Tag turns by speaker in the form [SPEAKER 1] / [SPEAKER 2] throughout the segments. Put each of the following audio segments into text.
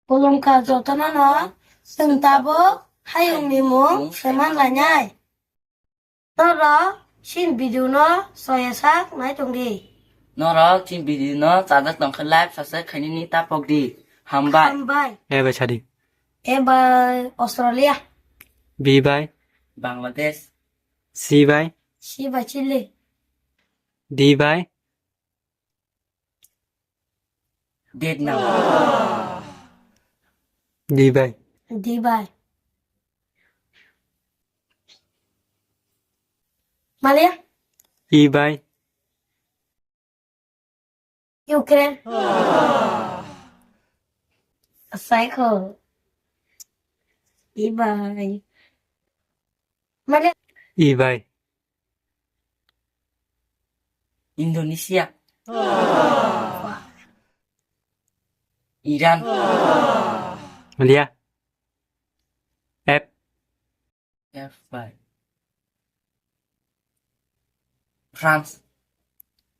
[SPEAKER 1] Belum kazotan ano, sentabo, hayung mimung, seman lanyai. Noro, shin biduno, soyasak, nai tungdi.
[SPEAKER 2] Nó đó trên bị nó trả đất tổng khẩn láp sẽ khởi ní ta bọc đi hàm bại
[SPEAKER 1] Hambai.
[SPEAKER 3] A by Chadi.
[SPEAKER 1] Eba Australia.
[SPEAKER 3] B by
[SPEAKER 2] Bangladesh
[SPEAKER 3] C by
[SPEAKER 1] Shiba Chile.
[SPEAKER 3] D by
[SPEAKER 2] Vietnam
[SPEAKER 3] D by
[SPEAKER 1] Dubai. Malia.
[SPEAKER 3] E by
[SPEAKER 1] Ukraine. Cycle. Ibai. Malia.
[SPEAKER 3] E by
[SPEAKER 2] Indonesia Iran
[SPEAKER 3] Malia F
[SPEAKER 2] F by France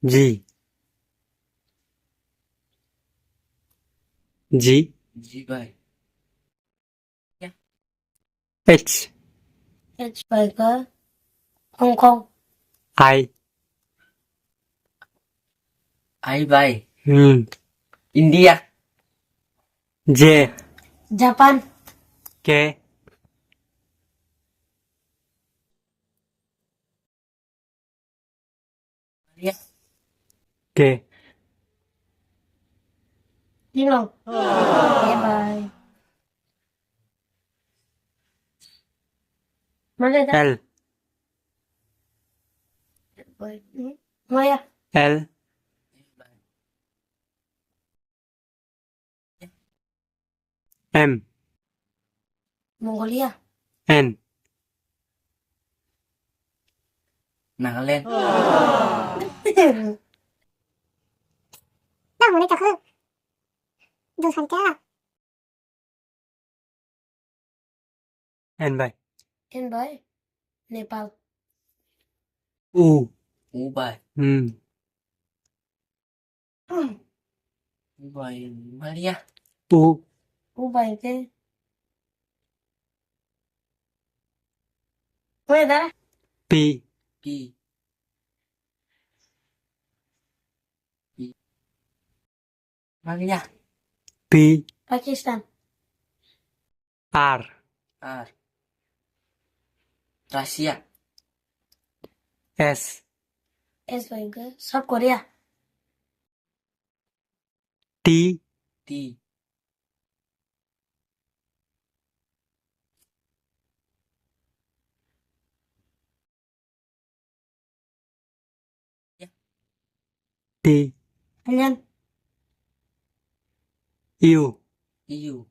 [SPEAKER 3] G G
[SPEAKER 2] G by
[SPEAKER 3] H
[SPEAKER 1] H by ke Hong Kong.
[SPEAKER 3] I
[SPEAKER 2] I by
[SPEAKER 3] India J
[SPEAKER 1] Japan.
[SPEAKER 3] K
[SPEAKER 2] Maria
[SPEAKER 3] K
[SPEAKER 1] Long. Bye. Malia dah.
[SPEAKER 3] L
[SPEAKER 1] Maya.
[SPEAKER 3] L M
[SPEAKER 1] Mongolia.
[SPEAKER 3] N
[SPEAKER 2] Nagaland
[SPEAKER 4] Đâu mà đi chọc hư. Dù thành cha.
[SPEAKER 3] N by
[SPEAKER 1] In by Nepal.
[SPEAKER 3] U
[SPEAKER 2] U by U by Maria
[SPEAKER 3] U
[SPEAKER 1] Ubay ke. Maya dah.
[SPEAKER 3] P
[SPEAKER 2] P P Maria
[SPEAKER 3] P
[SPEAKER 1] Pakistan.
[SPEAKER 3] R
[SPEAKER 2] R Russia
[SPEAKER 3] S
[SPEAKER 1] S by ke South Korea.
[SPEAKER 3] T
[SPEAKER 2] T
[SPEAKER 3] T
[SPEAKER 1] Thailand.
[SPEAKER 3] U
[SPEAKER 2] EU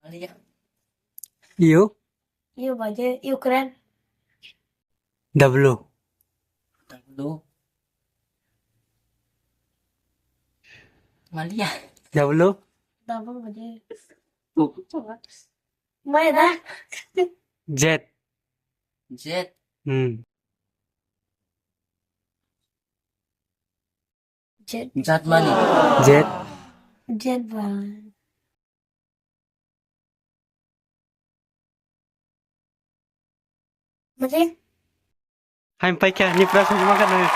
[SPEAKER 2] Maria
[SPEAKER 3] U
[SPEAKER 1] U by ke Ukraine.
[SPEAKER 3] W
[SPEAKER 2] W Maria
[SPEAKER 3] W
[SPEAKER 1] Double by ke. Maya dah.
[SPEAKER 3] Z
[SPEAKER 2] Z
[SPEAKER 1] Jet.
[SPEAKER 2] Germany
[SPEAKER 3] Z
[SPEAKER 1] Jet by. Macam?
[SPEAKER 3] Hai pai kya ni prasa makan ni